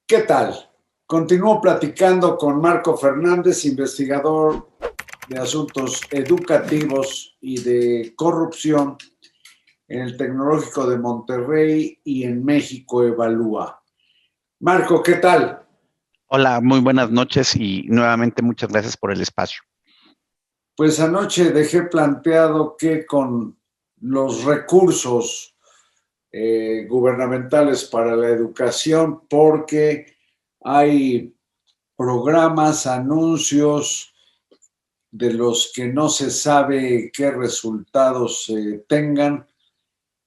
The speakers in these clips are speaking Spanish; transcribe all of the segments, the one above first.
¿Qué tal? Continúo platicando con Marco Fernández, investigador de asuntos educativos y de corrupción en el Tecnológico de Monterrey y en México Evalúa. Marco, ¿qué tal? Hola, muy buenas noches y nuevamente muchas gracias por el espacio. Pues anoche dejé planteado que con los recursos gubernamentales para la educación, porque hay programas, anuncios de los que no se sabe qué resultados tengan,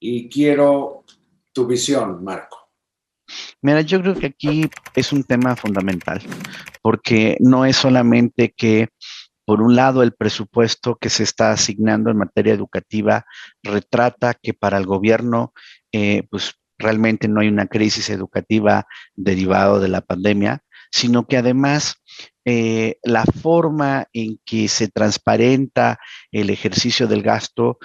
y quiero tu visión, Marco. Mira, yo creo que aquí es un tema fundamental, porque no es solamente que, por un lado, el presupuesto que se está asignando en materia educativa retrata que para el gobierno, pues realmente no hay una crisis educativa derivado de la pandemia, sino que además la forma en que se transparenta el ejercicio del gasto,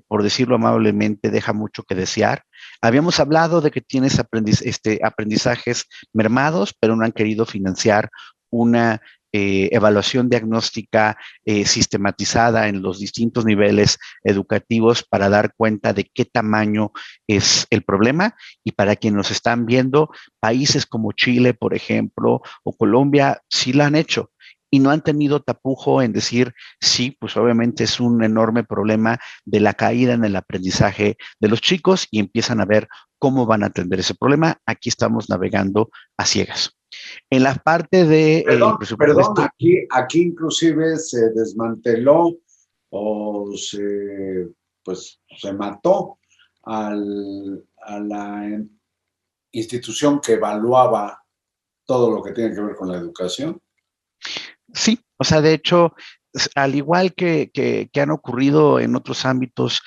por decirlo amablemente, deja mucho que desear. Habíamos hablado de que tienes aprendizajes mermados, pero no han querido financiar una evaluación diagnóstica sistematizada en los distintos niveles educativos para dar cuenta de qué tamaño es el problema. Y para quienes nos están viendo, países como Chile, por ejemplo, o Colombia, sí lo han hecho y no han tenido tapujo en decir, sí, pues obviamente es un enorme problema de la caída en el aprendizaje de los chicos y empiezan a ver cómo van a atender ese problema. Aquí estamos navegando a ciegas. En la parte del Perdón, presupuesto, aquí inclusive se desmanteló o pues, se mató a la institución que evaluaba todo lo que tiene que ver con la educación. sí, o sea, de hecho, al igual que han ocurrido en otros ámbitos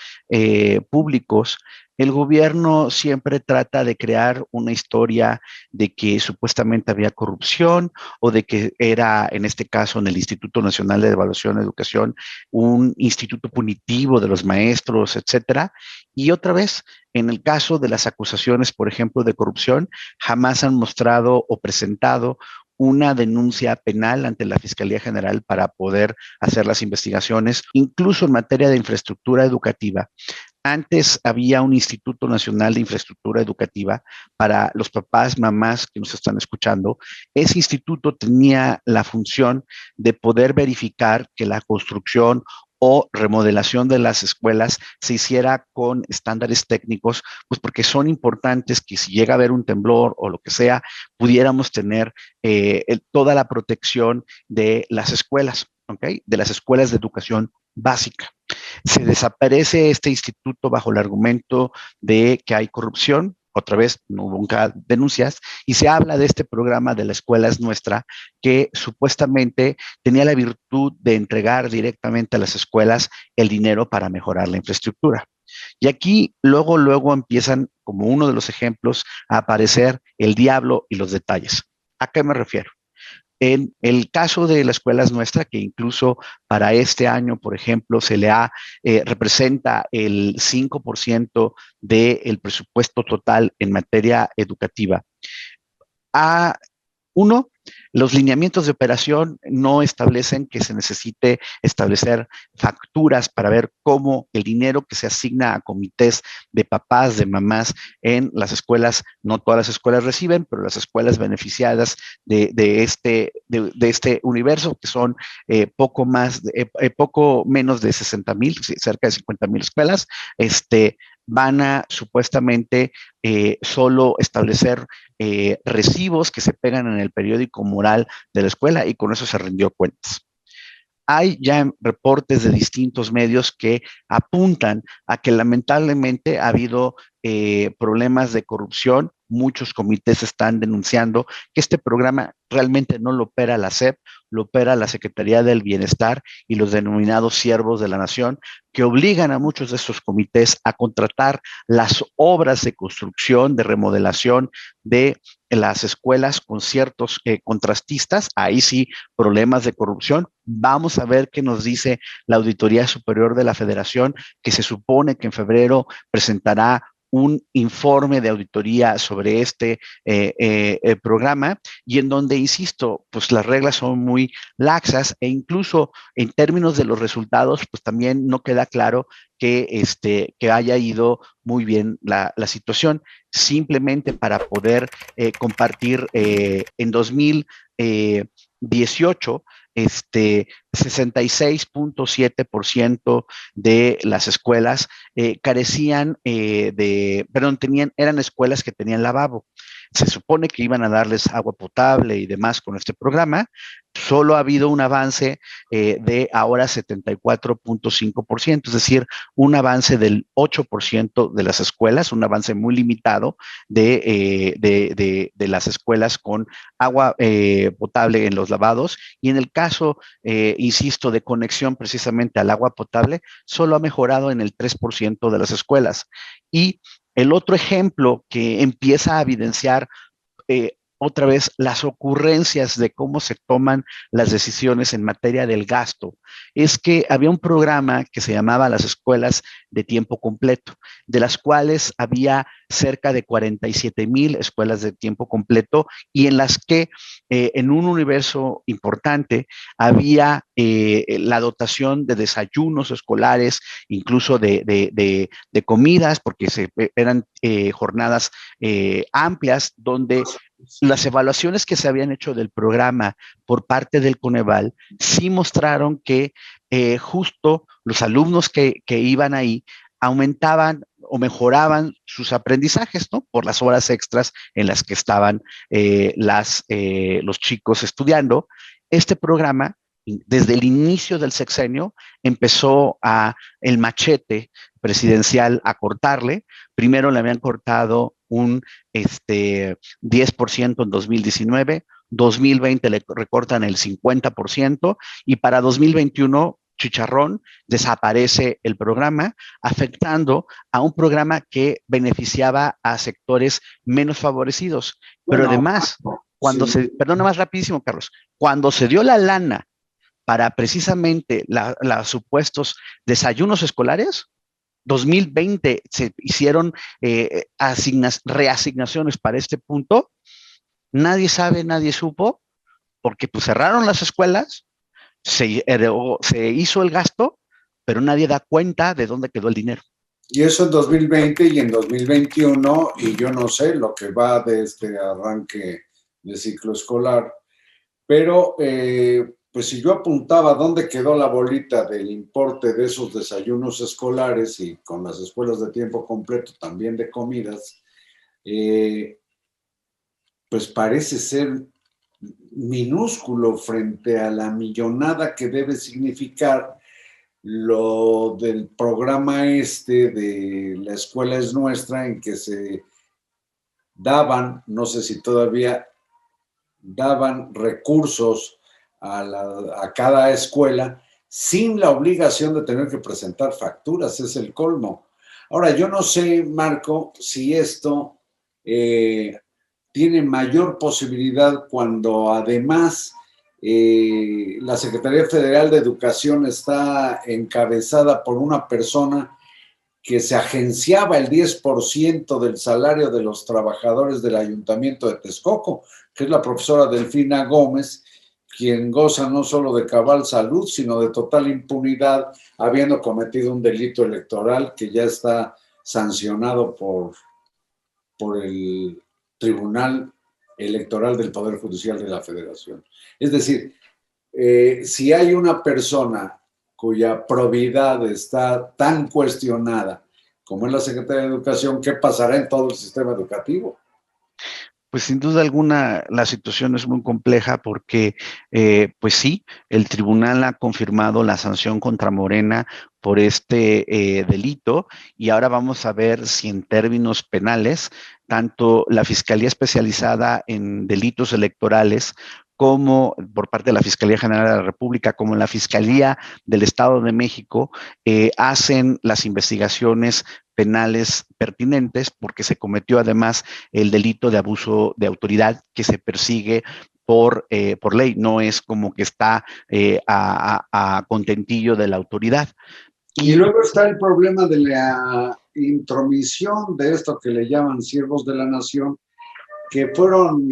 públicos, el gobierno siempre trata de crear una historia de que supuestamente había corrupción o de que era, en este caso, en el Instituto Nacional de Evaluación de Educación, un instituto punitivo de los maestros, etcétera. Y otra vez, en el caso de las acusaciones, por ejemplo, de corrupción, jamás han mostrado o presentado una denuncia penal ante la Fiscalía General para poder hacer las investigaciones, incluso en materia de infraestructura educativa. Antes había un Instituto Nacional de Infraestructura Educativa para los papás, mamás que nos están escuchando. Ese instituto tenía la función de poder verificar que la construcción o remodelación de las escuelas se hiciera con estándares técnicos, pues porque son importantes que si llega a haber un temblor o lo que sea, pudiéramos tener toda la protección de las escuelas, ¿ok? De las escuelas de educación básica. Se desaparece este instituto bajo el argumento de que hay corrupción. Otra vez, no hubo nunca denuncias, y se habla de este programa de la escuela es nuestra, que supuestamente tenía la virtud de entregar directamente a las escuelas el dinero para mejorar la infraestructura. Y aquí luego empiezan, como uno de los ejemplos, a aparecer el diablo y los detalles. ¿A qué me refiero? En el caso de la escuela es nuestra, que incluso para este año, por ejemplo, representa el 5% del presupuesto total en materia educativa. A uno, los lineamientos de operación no establecen que se necesite establecer facturas para ver cómo el dinero que se asigna a comités de papás, de mamás en las escuelas, no todas las escuelas reciben, pero las escuelas beneficiadas de este universo, que son poco menos de 60,000, cerca de 50,000 escuelas, van a supuestamente solo establecer recibos que se pegan en el periódico mural de la escuela y con eso se rindió cuentas. Hay ya reportes de distintos medios que apuntan a que lamentablemente ha habido problemas de corrupción. Muchos comités están denunciando que este programa realmente no lo opera la SEP, lo opera la Secretaría del Bienestar y los denominados siervos de la nación, que obligan a muchos de estos comités a contratar las obras de construcción, de remodelación de las escuelas con ciertos contrastistas. Ahí sí, problemas de corrupción. Vamos a ver qué nos dice la Auditoría Superior de la Federación, que se supone que en febrero presentará un informe de auditoría sobre este programa y en donde, insisto, pues las reglas son muy laxas e incluso en términos de los resultados, pues también no queda claro que haya ido muy bien la situación. Simplemente para poder compartir en 2018, 66.7% de las escuelas carecían eran escuelas que tenían lavabo. Se supone que iban a darles agua potable y demás con este programa. Solo ha habido un avance de ahora 74.5%, es decir, un avance del 8% de las escuelas, un avance muy limitado de las escuelas con agua potable en los lavados. Y en el caso, insisto, de conexión precisamente al agua potable, solo ha mejorado en el 3% de las escuelas. Y el otro ejemplo que empieza a evidenciar otra vez las ocurrencias de cómo se toman las decisiones en materia del gasto, es que había un programa que se llamaba las escuelas de tiempo completo, de las cuales había cerca de 47,000 escuelas de tiempo completo y en las que en un universo importante había la dotación de desayunos escolares, incluso de comidas, porque eran jornadas amplias donde las evaluaciones que se habían hecho del programa por parte del Coneval sí mostraron que justo los alumnos que iban ahí aumentaban o mejoraban sus aprendizajes, ¿no? Por las horas extras en las que estaban los chicos estudiando. Este programa, desde el inicio del sexenio, empezó el machete presidencial a cortarle. Primero le habían cortado un 10% en 2019, 2020 le recortan el 50% y para 2021 chicharrón, desaparece el programa, afectando a un programa que beneficiaba a sectores menos favorecidos. Pero Bueno, además, sí. perdona más rapidísimo, Carlos, cuando se dio la lana para precisamente los supuestos desayunos escolares, 2020 se hicieron reasignaciones para este punto, nadie sabe, nadie supo, porque pues cerraron las escuelas, se hizo el gasto, pero nadie da cuenta de dónde quedó el dinero. Y eso en 2020 y en 2021, y yo no sé lo que va de este arranque de ciclo escolar, pero pues si yo apuntaba dónde quedó la bolita del importe de esos desayunos escolares y con las escuelas de tiempo completo también de comidas, pues parece ser minúsculo frente a la millonada que debe significar lo del programa de La Escuela es Nuestra, en que se daban, no sé si todavía daban recursos a cada escuela sin la obligación de tener que presentar facturas, es el colmo. Ahora, yo no sé, Marco, si esto tiene mayor posibilidad cuando además la Secretaría Federal de Educación está encabezada por una persona que se agenciaba el 10% del salario de los trabajadores del Ayuntamiento de Texcoco, que es la profesora Delfina Gómez, quien goza no solo de cabal salud, sino de total impunidad, habiendo cometido un delito electoral que ya está sancionado por el Tribunal Electoral del Poder Judicial de la Federación. Es decir, si hay una persona cuya probidad está tan cuestionada como es la Secretaría de Educación, ¿qué pasará en todo el sistema educativo? Pues sin duda alguna la situación es muy compleja porque, pues sí, el tribunal ha confirmado la sanción contra Morena por este delito y ahora vamos a ver si en términos penales, tanto la Fiscalía Especializada en Delitos Electorales como por parte de la Fiscalía General de la República, como la Fiscalía del Estado de México, hacen las investigaciones penales pertinentes porque se cometió además el delito de abuso de autoridad que se persigue por ley, no es como que está a contentillo de la autoridad. Y luego está el problema de la intromisión de esto que le llaman siervos de la nación, que fueron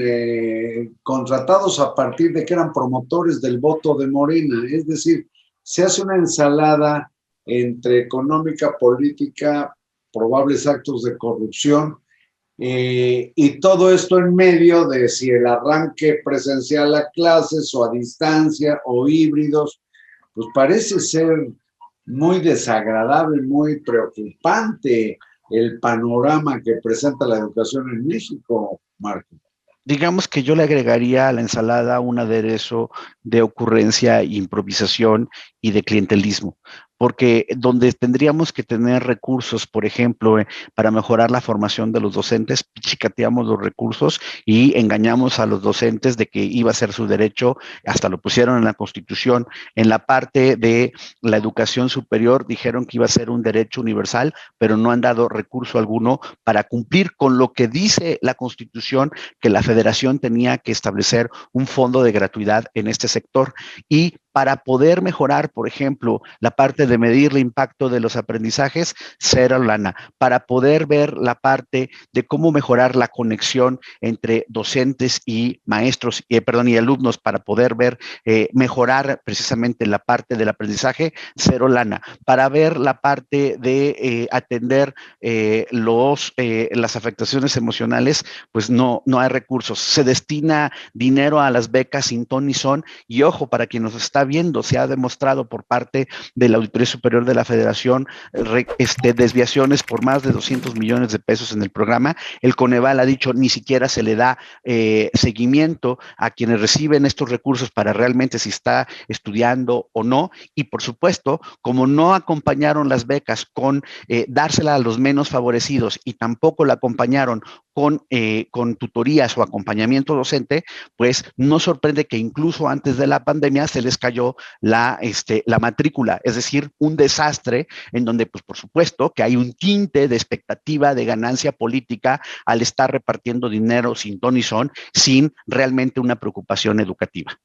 contratados a partir de que eran promotores del voto de Morena. Es decir, se hace una ensalada entre económica, política, probables actos de corrupción, y todo esto en medio de si el arranque presencial a clases o a distancia o híbridos, pues parece ser muy desagradable, muy preocupante el panorama que presenta la educación en México, Marco. Digamos que yo le agregaría a la ensalada un aderezo de ocurrencia, improvisación y de clientelismo, porque donde tendríamos que tener recursos, por ejemplo, para mejorar la formación de los docentes, chicateamos los recursos y engañamos a los docentes de que iba a ser su derecho, hasta lo pusieron en la Constitución. En la parte de la educación superior dijeron que iba a ser un derecho universal, pero no han dado recurso alguno para cumplir con lo que dice la Constitución, que la Federación tenía que establecer un fondo de gratuidad en este sector. Y para poder mejorar, por ejemplo, la parte de medir el impacto de los aprendizajes, cero lana. Para poder ver la parte de cómo mejorar la conexión entre docentes y maestros, y alumnos, para poder ver, mejorar precisamente la parte del aprendizaje, cero lana. Para ver la parte de atender las afectaciones emocionales, pues no hay recursos. Se destina dinero a las becas sin ton ni son, y ojo, para quien nos está viendo, se ha demostrado por parte de la Auditoría Superior de la Federación desviaciones por más de 200 millones de pesos en el programa. El Coneval ha dicho ni siquiera se le da seguimiento a quienes reciben estos recursos para realmente si está estudiando o no, y por supuesto, como no acompañaron las becas con dársela a los menos favorecidos y tampoco la acompañaron con tutorías o acompañamiento docente, pues no sorprende que incluso antes de la pandemia se les cayó la matrícula, es decir, un desastre en donde, pues por supuesto, que hay un tinte de expectativa de ganancia política al estar repartiendo dinero sin ton ni son, sin realmente una preocupación educativa.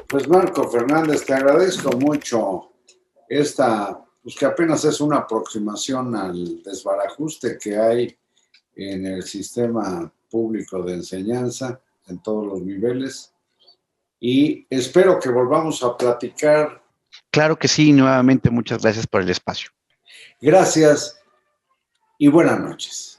Pues Marco Fernández, te agradezco mucho esta, pues que apenas es una aproximación al desbarajuste que hay en el sistema público de enseñanza en todos los niveles, y espero que volvamos a platicar. Claro que sí, nuevamente muchas gracias por el espacio. Gracias y buenas noches.